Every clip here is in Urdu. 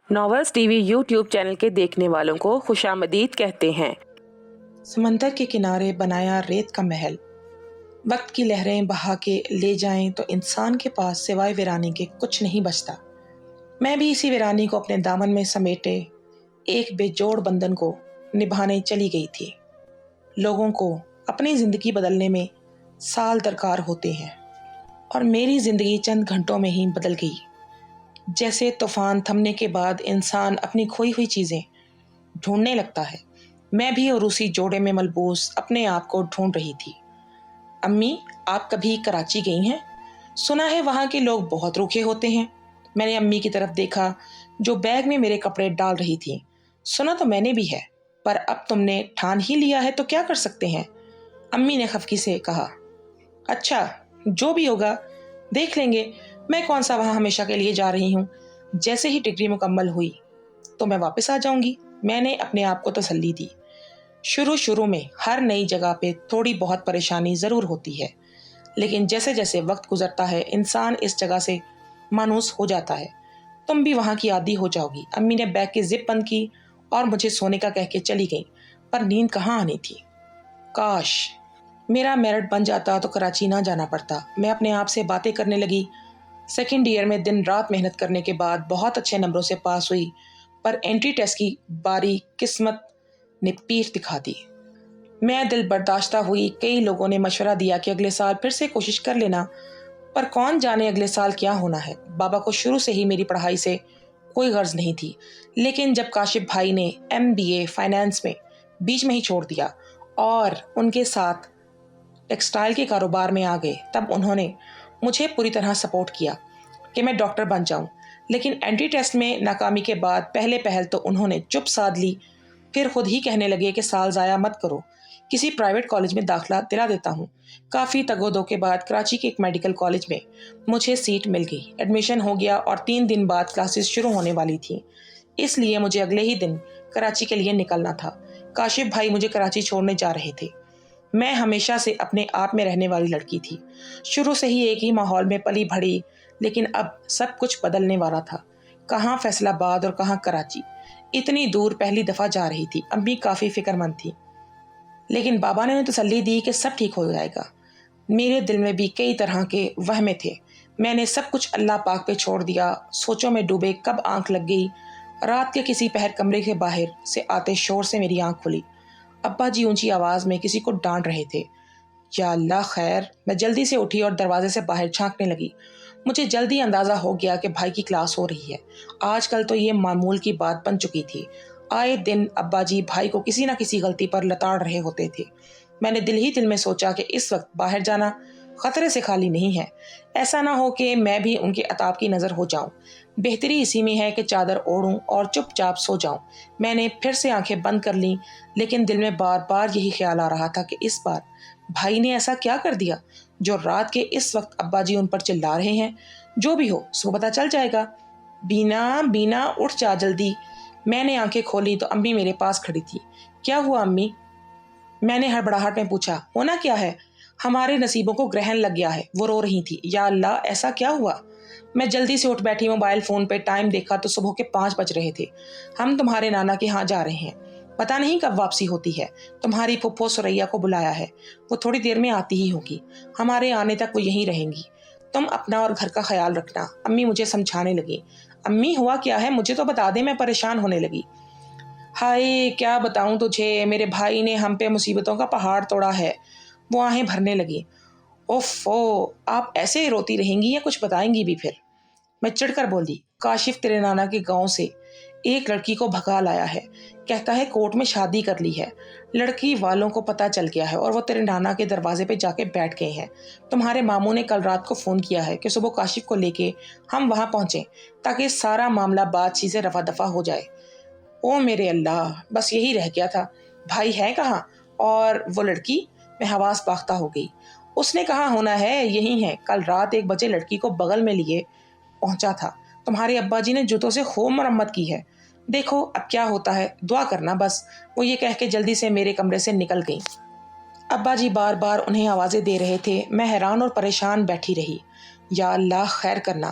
Novels T V YouTube channel کے دیکھنے والوں کو خوشامدید کہتے ہیں۔ سمندر کے کنارے بنایا ریت کا محل، وقت کی لہریں بہا کے لے جائیں تو انسان کے پاس سوائے ویرانی کے کچھ نہیں بچتا۔ میں بھی اسی ویرانی کو اپنے دامن میں سمیٹے ایک بے جوڑ بندھن کو نبھانے چلی گئی تھی۔ لوگوں کو اپنی زندگی بدلنے میں سال درکار ہوتے ہیں اور میری زندگی چند گھنٹوں میں ہی بدل گئی۔ جیسے طوفان تھمنے کے بعد انسان اپنی کھوئی ہوئی چیزیں ڈھونڈنے لگتا ہے، میں بھی عروسی جوڑے میں ملبوس اپنے آپ کو ڈھونڈ رہی تھی۔ امی، آپ کبھی کراچی گئی ہیں؟ سنا ہے وہاں کے لوگ بہت روکھے ہوتے ہیں۔ میں نے امی کی طرف دیکھا جو بیگ میں میرے کپڑے ڈال رہی تھی۔ سنا تو میں نے بھی ہے، پر اب تم نے ٹھان ہی لیا ہے تو کیا کر سکتے ہیں؟ امی نے خفگی سے کہا۔ اچھا، جو بھی ہوگا دیکھ لیں گے، میں کون سا وہاں ہمیشہ کے لیے جا رہی ہوں۔ جیسے ہی ڈگری مکمل ہوئی تو میں واپس آ جاؤں گی، میں نے اپنے آپ کو تسلی دی۔ شروع میں ہر نئی جگہ پہ تھوڑی بہت پریشانی ضرور ہوتی ہے، لیکن جیسے جیسے وقت گزرتا ہے انسان اس جگہ سے مانوس ہو جاتا ہے۔ تم بھی وہاں کی عادی ہو جاؤ گی۔ امی نے بیگ کی زپ بند کی اور مجھے سونے کا کہہ کے چلی گئی، پر نیند کہاں آنی تھی۔ کاش میرا میرٹ بن جاتا تو کراچی نہ جانا پڑتا۔ میں اپنے آپ سے باتیں کرنے لگی۔ سیکنڈ ایئر میں دن رات محنت کرنے کے بعد بہت اچھے نمبروں سے پاس ہوئی، پر انٹری ٹیسٹ کی باری قسمت نے پیر دکھا دی۔ میں دل برداشتہ ہوئی۔ کئی لوگوں نے مشورہ دیا کہ اگلے سال پھر سے کوشش کر لینا، پر کون جانے اگلے سال کیا ہونا ہے۔ بابا کو شروع سے ہی میری پڑھائی سے کوئی غرض نہیں تھی، لیکن جب کاشف بھائی نے MBA فائنانس میں بیچ میں ہی چھوڑ دیا اور ان کے ساتھ ٹیکسٹائل کے کاروبار میں آ گئے، تب انہوں نے مجھے پوری طرح سپورٹ کیا کہ میں ڈاکٹر بن جاؤں۔ لیکن انٹری ٹیسٹ میں ناکامی کے بعد پہلے پہل تو انہوں نے چپ سادھ لی، پھر خود ہی کہنے لگے کہ سال ضائع مت کرو، کسی پرائیویٹ کالج میں داخلہ دلا دیتا ہوں۔ کافی تگ و دو کے بعد کراچی کے ایک میڈیکل کالج میں مجھے سیٹ مل گئی، ایڈمیشن ہو گیا اور 3 دن بعد کلاسز شروع ہونے والی تھیں۔ اس لیے مجھے اگلے ہی دن کراچی کے لیے نکلنا تھا۔ کاشف بھائی مجھے کراچی چھوڑنے جا رہے تھے۔ میں ہمیشہ سے اپنے آپ میں رہنے والی لڑکی تھی، شروع سے ہی ایک ہی ماحول میں پلی بڑھی، لیکن اب سب کچھ بدلنے والا تھا۔ کہاں فیصل آباد اور کہاں کراچی، اتنی دور پہلی دفعہ جا رہی تھی۔ امی کافی فکر مند تھی، لیکن بابا نے انہیں تسلی دی کہ سب ٹھیک ہو جائے گا۔ میرے دل میں بھی کئی طرح کے وہمیں تھے۔ میں نے سب کچھ اللہ پاک پہ چھوڑ دیا۔ سوچوں میں ڈوبے کب آنکھ لگ گئی، رات کے کسی پہر کمرے کے باہر سے آتے شور سے میری آنکھ کھلی۔ ابا جی اونچی آواز میں کسی کو ڈانٹ رہے تھے۔ یا اللہ خیر! میں جلدی سے اٹھی اور دروازے سے باہر جھانکنے لگی۔ مجھے جلدی اندازہ ہو گیا کہ بھائی کی کلاس ہو رہی ہے۔ آج کل تو یہ معمول کی بات بن چکی تھی۔ آئے دن ابا جی بھائی کو کسی نہ کسی غلطی پر لتاڑ رہے ہوتے تھے۔ میں نے دل ہی دل میں سوچا کہ اس وقت باہر جانا خطرے سے خالی نہیں ہے، ایسا نہ ہو کہ میں بھی ان کے عطاب کی نظر ہو جاؤں۔ بہتری اسی میں ہے کہ چادر اوڑھوں اور چپ چاپ سو جاؤں۔ میں نے پھر سے آنکھیں بند کر لیں، لیکن دل میں بار بار یہی خیال آ رہا تھا کہ اس بار بھائی نے ایسا کیا کر دیا جو رات کے اس وقت ابا جی ان پر چلا رہے ہیں۔ جو بھی ہو صبح پتہ چل جائے گا۔ بینا اٹھ جا جلدی۔ میں نے آنکھیں کھولی تو امی میرے پاس کھڑی تھی۔ کیا ہوا امی؟ میں نے ہڑبڑاہٹ میں پوچھا۔ ہونا کیا ہے؟ ہمارے نصیبوں کو گرہن لگ گیا ہے، وہ رو رہی تھی۔ یا اللہ، ایسا کیا ہوا؟ میں جلدی سے اٹھ بیٹھی، موبائل فون پہ ٹائم دیکھا تو صبح کے 5 بج رہے تھے۔ ہم تمہارے نانا کے ہاں جا رہے ہیں، پتہ نہیں کب واپسی ہوتی ہے۔ تمہاری پھپھو سریا کو بلایا ہے، وہ تھوڑی دیر میں آتی ہی ہوگی، ہمارے آنے تک وہ یہیں رہیں گی۔ تم اپنا اور گھر کا خیال رکھنا۔ امی مجھے سمجھانے لگی۔ امی ہوا کیا ہے؟ مجھے تو بتا دے، میں پریشان ہونے لگی۔ ہائے کیا بتاؤں تجھے، میرے بھائی نے ہم پہ مصیبتوں کا پہاڑ توڑا ہے۔ وہ آہیں بھرنے لگی۔ اوفو، آپ ایسے روتی رہیں گی یا کچھ بتائیں گی بھی پھر؟ میں چڑھ کر بولی۔ کاشف تیرے نانا کے گاؤں سے ایک لڑکی کو بھگا لایا ہے، کہتا ہے کورٹ میں شادی کر لی ہے۔ لڑکی والوں کو پتہ چل گیا ہے اور وہ تیرے نانا کے دروازے پہ جا کے بیٹھ گئے ہیں۔ تمہارے ماموں نے کل رات کو فون کیا ہے کہ صبح کاشف کو لے کے ہم وہاں پہنچیں تاکہ سارا معاملہ بات چیت سے رفع دفع ہو جائے۔ او میرے اللہ، بس یہی رہ گیا تھا۔ بھائی ہے کہاں؟ اور وہ لڑکی؟ میں حواس باختہ ہو گئی۔ اس نے کہاں ہونا ہے، یہی ہے۔ کل رات 1 بجے لڑکی کو بغل میں لیے پہنچا تھا۔ تمہارے ابا جی نے جوتوں سے خوب مرمت کی ہے۔ دیکھو اب کیا ہوتا ہے، دعا کرنا بس۔ وہ یہ کہہ کے جلدی سے میرے کمرے سے نکل گئی۔ ابا جی بار بار انہیں آوازیں دے رہے تھے۔ میں حیران اور پریشان بیٹھی رہی۔ یا اللہ خیر کرنا،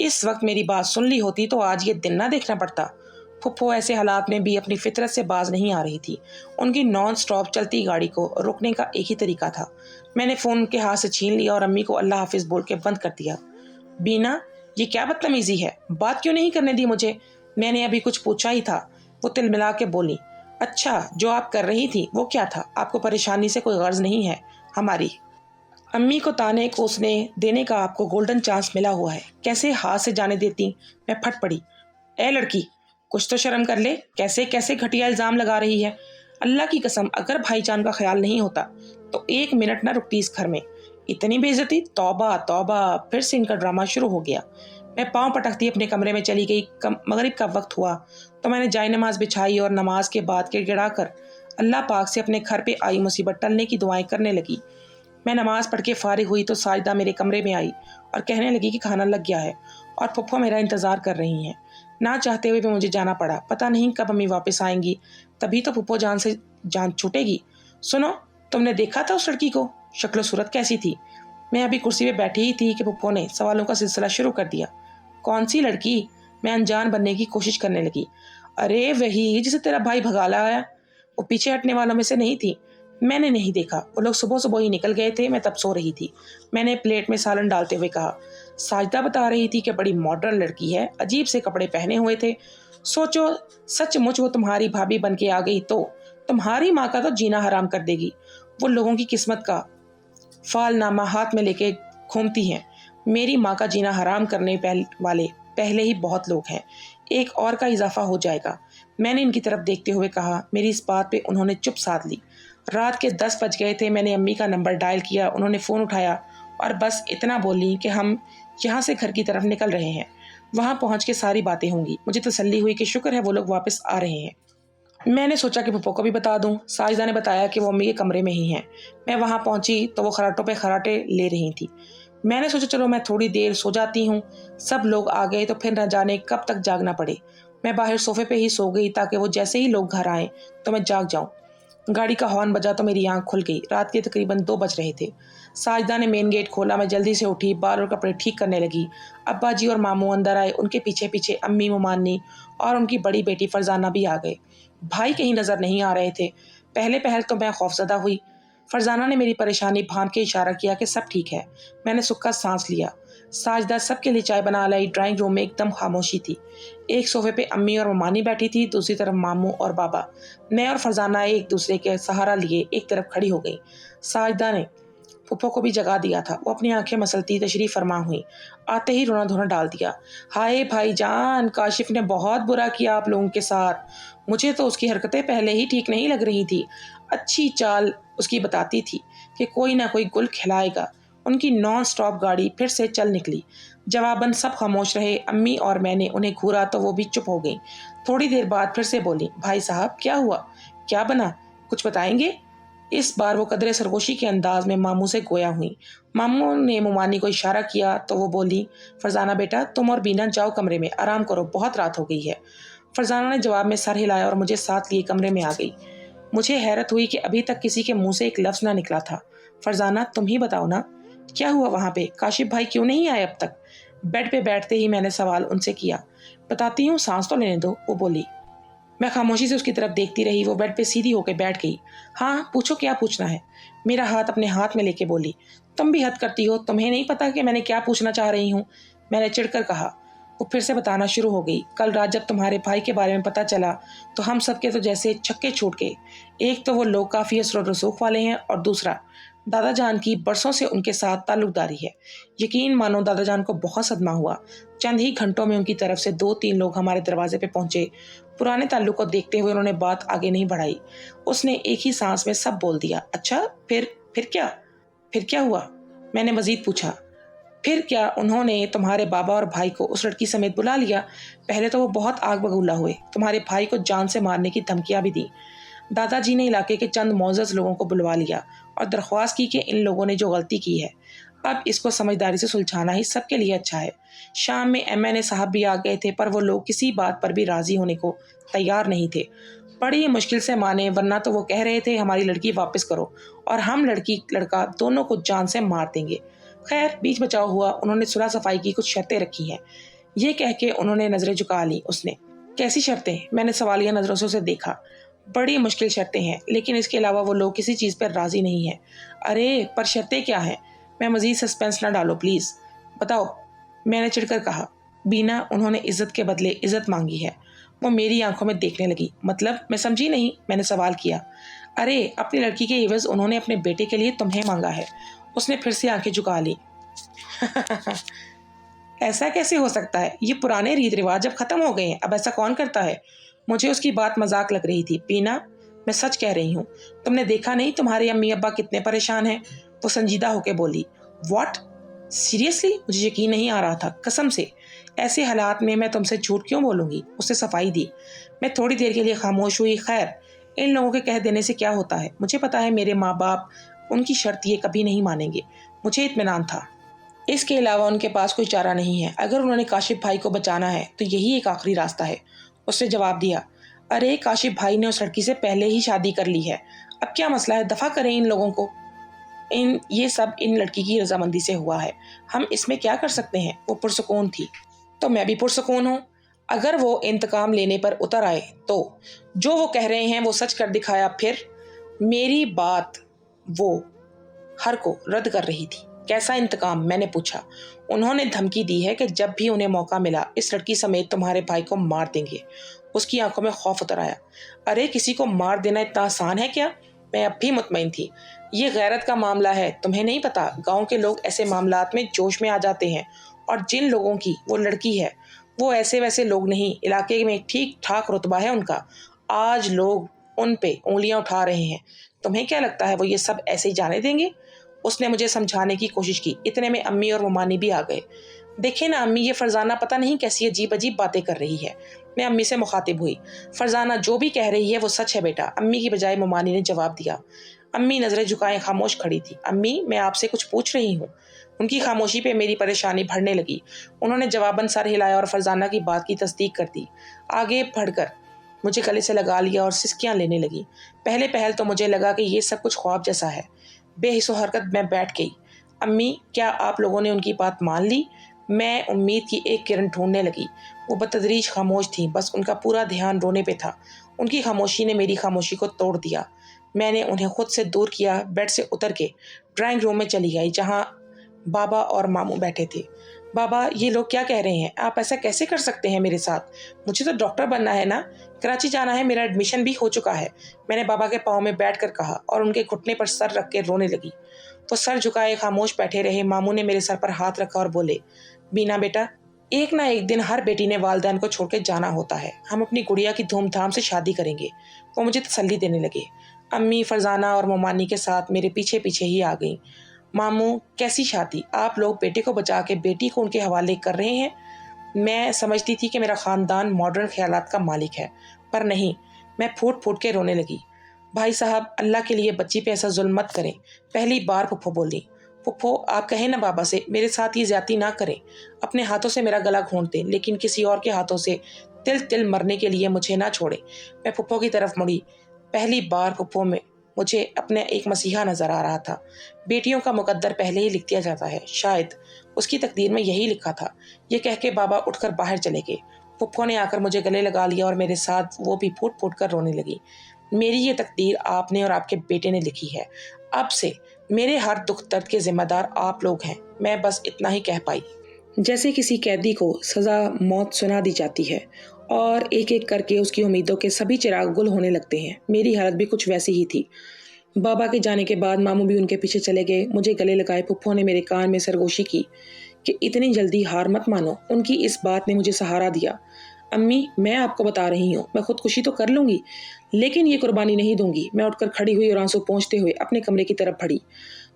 اس وقت میری بات سن لی ہوتی تو آج یہ دن نہ دیکھنا پڑتا۔ پھپھو ایسے حالات میں بھی اپنی فطرت سے باز نہیں آ رہی تھی۔ ان کی نان سٹاپ چلتی گاڑی کو روکنے کا ایک ہی طریقہ تھا۔ میں نے فون ان کے ہاتھ سے چھین لیا اور امی کو اللہ حافظ بول کے بند کر دیا۔ بینا، یہ کیا بدتمیزی ہے؟ بات کیوں نہیں کرنے دی مجھے؟ میں نے ابھی کچھ پوچھا ہی تھا۔ وہ تل ملا کے بولی، اچھا جو آپ کر رہی تھی وہ کیا تھا؟ آپ کو پریشانی سے کوئی غرض نہیں ہے ہماری؟ امی کو تانے کوسنے دینے کا آپ کو گولڈن چانس ملا ہوا ہے، کیسے ہاتھ سے جانے دیتی؟ میں پھٹ پڑی۔ اے لڑکی، کچھ تو شرم کر لے، کیسے کیسے گھٹیا الزام لگا رہی ہے؟ اللہ کی قسم اگر بھائی جان کا خیال نہیں ہوتا تو ایک منٹ نہ رکتی اس گھر میں۔ اتنی بے عزتی! توبہ توبہ! پھر سے ان کا ڈرامہ شروع ہو گیا۔ میں پاؤں پٹکتی اپنے کمرے میں چلی گئی۔ مغرب کا وقت ہوا تو میں نے جائے نماز بچھائی اور نماز کے بعد گڑ گڑا کر اللہ پاک سے اپنے گھر پہ آئی مصیبت ٹلنے کی دعائیں کرنے لگی۔ میں نماز پڑھ کے فارغ ہوئی تو ساجدہ میرے کمرے میں آئی اور کہنے لگی کہ کھانا لگ گیا ہے اور پھپھو میرا انتظار کر رہی ہیں۔ نہ چاہتے ہوئے بھی مجھے جانا پڑا۔ پتہ نہیں کب امی واپس آئیں گی، تبھی تو پھپھو جان سے جان چھوٹے گی۔ سنو، تم نے دیکھا تھا اس لڑکی کو؟ شکل و صورت کیسی تھی؟ میں ابھی کرسی پہ بیٹھی ہی تھی کہ پھپھو نے سوالوں کا سلسلہ شروع کر دیا۔ کون سی لڑکی؟ میں انجان بننے کی کوشش کرنے لگی۔ ارے وہی جسے تیرا بھائی بھگا لایا۔ وہ پیچھے ہٹنے والوں میں سے نہیں تھی۔ میں نے نہیں دیکھا، وہ لوگ صبح صبح ہی نکل گئے تھے، میں تب سو رہی تھی۔ میں نے پلیٹ میں سالن ڈالتے ہوئے کہا۔ ساجدہ بتا رہی تھی کہ بڑی ماڈرن لڑکی ہے، عجیب سے کپڑے پہنے ہوئے تھے۔ سوچو سچ مچ وہ تمہاری بھابھی بن کے آ گئی تو تمہاری ماں کا تو جینا حرام کر دے گی۔ وہ لوگوں کی قسمت کا فال نامہ ہاتھ میں لے کے گھومتی ہیں۔ میری ماں کا جینا حرام کرنے والے پہلے ہی بہت لوگ ہیں، ایک اور کا اضافہ ہو جائے گا۔ میں نے ان کی طرف دیکھتے ہوئے کہا۔ میری اس بات پہ انہوں نے چپ سادھ لی۔ رات کے 10 بج گئے تھے۔ میں نے امی کا نمبر ڈائل کیا، انہوں نے فون اٹھایا اور بس اتنا بولی کہ ہم یہاں سے گھر کی طرف نکل رہے ہیں، وہاں پہنچ کے ساری باتیں ہوں گی۔ مجھے تسلی ہوئی کہ شکر ہے وہ لوگ واپس آ رہے ہیں۔ میں نے سوچا کہ پھپھو کو بھی بتا دوں۔ ساجدہ نے بتایا کہ وہ امی کے کمرے میں ہی ہیں۔ میں وہاں پہنچی تو وہ خراٹوں پہ خراٹے لے رہی تھی۔ میں نے سوچا چلو میں تھوڑی دیر سو جاتی ہوں، سب لوگ آ گئے تو پھر نہ جانے کب تک جاگنا پڑے۔ میں باہر صوفے پہ ہی سو گئی تاکہ وہ جیسے ہی لوگ گھر آئیں تو میں جاگ جاؤں۔ گاڑی کا ہارن بجا تو میری آنکھ کھل گئی۔ رات کے تقریباً 2 بج رہے تھے۔ ساجدہ نے مین گیٹ کھولا، میں جلدی سے اٹھی، بال اور کپڑے ٹھیک کرنے لگی۔ ابا جی اور ماموں اندر آئے، ان کے پیچھے پیچھے امی مومانی اور ان کی بڑی بیٹی فرزانہ بھی آ گئے۔ بھائی کہیں نظر نہیں آ رہے تھے۔ پہل تو میں خوفزدہ ہوئی۔ فرزانہ نے میری پریشانی بھانپ کے اشارہ کیا کہ سب ٹھیک ہے۔ میں نے سکھا سانس لیا۔ ساجدہ سب کے لیے چائے بنا لائی۔ ڈرائنگ روم میں ایک دم خاموشی تھی۔ ایک صوفے پہ امی اور ممانی بیٹھی تھی، دوسری طرف ماموں اور بابا۔ میں اور فرزانہ ایک دوسرے کے سہارا لیے ایک طرف کھڑی ہو گئی۔ ساجدہ نے پھپھو کو بھی جگا دیا تھا، وہ اپنی آنکھیں مسلتی تشریف فرما ہوئی۔ آتے ہی رونا دھونا ڈال دیا۔ ہائے بھائی جان، کاشف نے بہت برا کیا آپ لوگوں کے ساتھ۔ مجھے تو اس کی حرکتیں پہلے ہی ٹھیک نہیں لگ رہی تھی۔ اچھی چال اس کی بتاتی تھی کہ کوئی نہ کوئی گل کھلائے گا۔ ان کی نان سٹاپ گاڑی پھر سے چل نکلی۔ جواباً سب خاموش رہے۔ امی اور میں نے انہیں گھورا تو وہ بھی چپ ہو گئیں۔ تھوڑی دیر بعد پھر سے بولی، بھائی صاحب کیا ہوا؟ کیا بنا؟ کچھ بتائیں گے؟ اس بار وہ قدرے سرگوشی کے انداز میں ماموں سے گویا ہوئی۔ ماموں نے ممانی کو اشارہ کیا تو وہ بولی، فرزانہ بیٹا تم اور بینا جاؤ کمرے میں، آرام کرو، بہت رات ہو گئی ہے۔ فرزانہ نے جواب میں سر ہلایا اور مجھے ساتھ لیے کمرے میں آ گئی۔ مجھے حیرت ہوئی کہ ابھی تک کسی کے منہ سے ایک لفظ نہ نکلا تھا۔ فرزانہ تم ہی بتاؤ نا، کیا ہوا وہاں پہ؟ کاشف بھائی کیوں نہیں آئے اب تک؟ بیڈ پہ بیٹھتے ہی میں نے سوال ان سے کیا۔ بتاتی ہوں، سانس تو لینے دو، وہ بولی۔ میں خاموشی سے اس کی طرف دیکھتی رہی۔ وہ بیڈ پہ سیدھی ہو کے بیٹھ گئی۔ ہاں پوچھو، کیا پوچھنا ہے؟ میرا ہاتھ اپنے ہاتھ میں لے کے بولی۔ تم بھی حد کرتی ہو، تمہیں نہیں پتا کہ میں نے کیا پوچھنا چاہ رہی ہوں؟ میں نے چڑھ کر کہا۔ وہ پھر سے بتانا شروع ہو گئی۔ کل رات جب تمہارے بھائی کے بارے میں پتا چلا تو ہم سب کے تو جیسے چھکے چھوٹ گئے۔ ایک تو وہ لوگ کافی اثر و رسوخ والے ہیں، اور دوسرا دادا جان کی برسوں سے ان کے ساتھ تعلق داری ہے۔ یقین مانو دادا جان کو بہت صدمہ ہوا۔ چند ہی گھنٹوں میں ان کی طرف سے 2-3 لوگ ہمارے دروازے پہ پہنچے۔ پرانے تعلق کو دیکھتے ہوئے انہوں نے بات آگے نہیں بڑھائی۔ اس نے ایک ہی سانس میں سب بول دیا۔ اچھا پھر کیا ہوا؟ میں نے مزید پوچھا۔ پھر کیا انہوں نے تمہارے بابا اور بھائی کو اس لڑکی سمیت بلا لیا؟ پہلے تو وہ بہت آگ بگولا ہوئے، تمہارے بھائی کو جان سے مارنے کی دھمکیاں بھی دی۔ دادا جی نے علاقے کے چند معزز لوگوں کو بلوا لیا اور درخواست کی کہ ان لوگوں نے جو غلطی کی ہے اب اس کو سمجھداری سے سلجھانا ہی سب کے لیے اچھا ہے۔ شام میں MNA صاحب بھی آ گئے تھے، پر وہ لوگ کسی بات پر بھی راضی ہونے کو تیار نہیں تھے۔ بڑی مشکل سے مانے، ورنہ تو وہ کہہ رہے تھے ہماری لڑکی واپس کرو اور ہم لڑکی لڑکا دونوں کو جان سے مار دیں گے۔ خیر بیچ بچاؤ ہوا، انہوں نے صلح صفائی کی کچھ شرطیں رکھی ہیں، یہ کہہ کے انہوں نے نظریں جھکا لی۔ اس نے کیسی شرطیں؟ میں نے سوالیہ نظروں سے اسے دیکھا۔ بڑی مشکل شرطیں ہیں، لیکن اس کے علاوہ وہ لوگ کسی چیز پر راضی نہیں ہیں۔ ارے پر شرطیں کیا ہیں؟ میں مزید سسپینس نہ ڈالو پلیز، بتاؤ، میں نے چڑھ کر کہا۔ بینا، انہوں نے عزت کے بدلے عزت مانگی ہے۔ وہ میری آنکھوں میں دیکھنے لگی۔ مطلب؟ میں سمجھی نہیں، میں نے سوال کیا۔ ارے اپنی لڑکی کے عوض انہوں نے اپنے بیٹے کے لیے تمہیں مانگا ہے۔ اس نے پھر سے آنکھیں جھکا لی۔ ایسا کیسے ہو سکتا ہے؟ یہ پرانے ریت رواج اب ختم ہو گئے ہیں، اب ایسا کون کرتا ہے؟ مجھے اس کی بات مذاق لگ رہی تھی۔ بینا، میں سچ کہہ رہی ہوں، تم نے دیکھا نہیں تمہارے امی ابا کتنے پریشان ہیں؟ وہ سنجیدہ ہو کے بولی۔ واٹ؟ سیریسلی؟ مجھے یقین نہیں آ رہا تھا، قسم سے۔ ایسے حالات میں تم سے جھوٹ کیوں بولوں گی؟ اس نے صفائی دی۔ میں تھوڑی دیر کے لیے خاموش ہوئی۔ خیر، ان لوگوں کے کہہ دینے سے کیا ہوتا ہے؟ مجھے پتا ہے میرے ماں باپ ان کی شرط یہ کبھی نہیں مانیں گے۔ مجھے اطمینان تھا، اس کے علاوہ ان کے پاس کوئی چارہ نہیں ہے۔ اگر انہوں نے کاشف بھائی کو بچانا ہے تو یہی ایک آخری راستہ ہے۔ اس نے جواب دیا۔ ارے کاشف بھائی نے اس لڑکی سے پہلے ہی شادی کر لی ہے، اب کیا مسئلہ ہے؟ دفع کریں ان لوگوں کو۔ یہ سب ان لڑکی کی رضامندی سے ہوا ہے، ہم اس میں کیا کر سکتے ہیں؟ وہ پرسکون تھی۔ تو میں بھی پرسکون ہوں۔ اگر وہ انتقام لینے پر اتر آئے تو جو وہ کہہ رہے ہیں وہ سچ کر دکھایا، پھر؟ میری بات وہ ہر کو رد کر رہی تھی۔ کیسا انتقام؟ میں نے پوچھا۔ انہوں نے دھمکی دی ہے کہ جب بھی انہیں موقع ملا اس لڑکی سمیت تمہارے بھائی کو مار دیں گے۔ اس کی آنکھوں میں خوف اتر آیا۔ ارے کسی کو مار دینا اتنا آسان ہے کیا؟ میں اب بھی مطمئن تھی۔ یہ غیرت کا معاملہ ہے، تمہیں نہیں پتا، گاؤں کے لوگ ایسے معاملات میں جوش میں آ جاتے ہیں، اور جن لوگوں کی وہ لڑکی ہے وہ ایسے ویسے لوگ نہیں، علاقے میں ٹھیک ٹھاک رتبہ ہے ان کا۔ آج لوگ ان پہ انگلیاں اٹھا رہے ہیں، تمہیں کیا لگتا ہے وہ یہ سب ایسے ہی جانے دیں گے؟ اس نے مجھے سمجھانے کی کوشش کی۔ اتنے میں امی اور ممانی بھی آ گئے۔ دیکھیں نا امی، یہ فرزانہ پتہ نہیں کیسی عجیب عجیب باتیں کر رہی ہے۔ میں امی سے مخاطب ہوئی۔ فرزانہ جو بھی کہہ رہی ہے وہ سچ ہے بیٹا، امی کی بجائے ممانی نے جواب دیا۔ امی نظریں جھکائے خاموش کھڑی تھی۔ امی، میں آپ سے کچھ پوچھ رہی ہوں۔ ان کی خاموشی پہ میری پریشانی بڑھنے لگی۔ انہوں نے جواباً سر ہلایا اور فرزانہ کی بات کی تصدیق کر دی۔ آگے بڑھ کر مجھے گلے سے لگا لیا اور سسکیاں لینے لگی۔ پہلے پہل تو مجھے لگا کہ یہ سب کچھ خواب جیسا ہے۔ بے حس و حرکت میں بیٹھ گئی۔ امی، کیا آپ لوگوں نے ان کی بات مان لی؟ میں امید کی ایک کرن ڈھونڈنے لگی۔ وہ بتدریج خاموش تھیں، بس ان کا پورا دھیان رونے پہ تھا۔ ان کی خاموشی نے میری خاموشی کو توڑ دیا۔ میں نے انہیں خود سے دور کیا، بیڈ سے اتر کے ڈرائنگ روم میں چلی گئی جہاں بابا اور ماموں بیٹھے تھے۔ بابا، یہ لوگ کیا کہہ رہے ہیں؟ آپ ایسا کیسے کر سکتے ہیں میرے ساتھ؟ مجھے تو ڈاکٹر بننا ہے نا، کراچی جانا ہے، میرا ایڈمیشن بھی ہو چکا ہے، میں نے بابا کے پاؤں میں بیٹھ کر کہا اور ان کے گھٹنے پر سر رکھ کے رونے لگی۔ وہ سر جھکائے خاموش بیٹھے رہے۔ ماموں نے میرے سر پر ہاتھ رکھا اور بولے، بینا بیٹا، ایک نہ ایک دن ہر بیٹی نے والدین کو چھوڑ کے جانا ہوتا ہے، ہم اپنی گڑیا کی دھوم دھام سے شادی کریں گے۔ وہ مجھے تسلی دینے لگے۔ امی فرزانہ اور ممانی کے ساتھ میرے پیچھے پیچھے ہی آ گئیں۔ ماموں، کیسی شادی؟ آپ لوگ بیٹے کو بچا کے بیٹی کو ان کے حوالے کر رہے ہیں۔ میں سمجھتی تھی کہ میرا خاندان ماڈرن خیالات کا مالک ہے، پر نہیں۔ میں پھوٹ پھوٹ کے رونے لگی۔ بھائی صاحب، اللہ کے لیے بچی پہ ایسا ظلم مت کریں، پہلی بار پھپھو بولی۔ پھپھو، آپ کہیں نا بابا سے میرے ساتھ یہ زیادتی نہ کریں، اپنے ہاتھوں سے میرا گلا گھونٹ دیں، لیکن کسی اور کے ہاتھوں سے تل تل مرنے کے لیے مجھے نہ چھوڑیں۔ میں پھپھو کی طرف مڑی۔ پہلی بار پھپھو میں مجھے اپنے ایک مسیحا نظر آ رہا تھا۔ بیٹیوں کا مقدر پہلے ہی لکھ دیا جاتا ہے، شاید اس کی تقدیر میں یہی لکھا تھا۔ یہ کہہ کے بابا اٹھ کر باہر چلے گئے۔ پھپھو نے آ کر مجھے گلے لگا لیا اور میرے ساتھ وہ بھی پھوٹ پھوٹ کر رونے لگی۔ میری یہ تقدیر آپ نے اور آپ کے بیٹے نے لکھی ہے، اب سے میرے ہر دکھ درد کے ذمہ دار آپ لوگ ہیں۔ میں بس اتنا ہی کہہ پائی۔ جیسے کسی قیدی کو سزا موت سنا دی جاتی ہے اور ایک ایک کر کے اس کی امیدوں کے سبھی چراغ گل ہونے لگتے ہیں، میری حالت بھی کچھ ویسی ہی تھی۔ بابا کے جانے کے بعد ماموں بھی ان کے پیچھے چلے گئے۔ مجھے گلے لگائے پھپھو نے میرے کان میں سرگوشی کی کہ اتنی جلدی ہار مت مانو۔ ان کی اس بات نے مجھے سہارا دیا۔ امی، میں آپ کو بتا رہی ہوں، میں خودکشی تو کر لوں گی لیکن یہ قربانی نہیں دوں گی۔ میں اٹھ کر کھڑی ہوئی اور آنسو پہنچتے ہوئے اپنے کمرے کی طرف بڑھی۔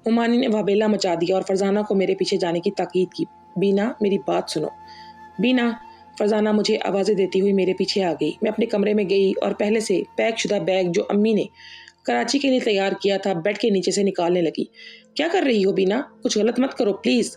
ممانی نے وابیلا مچا دیا اور فرزانہ کو میرے پیچھے جانے کی تاکید کی۔ بینا، میری بات سنو۔ بینا، فرزانہ مجھے آوازیں دیتی ہوئی میرے پیچھے آ گئی۔ میں اپنے کمرے میں گئی اور پہلے سے پیک شدہ بیگ جو امی نے کراچی کے لیے تیار کیا تھا بیڈ کے نیچے سے نکالنے لگی۔ کیا کر رہی ہو بینا؟ کچھ غلط مت کرو پلیز۔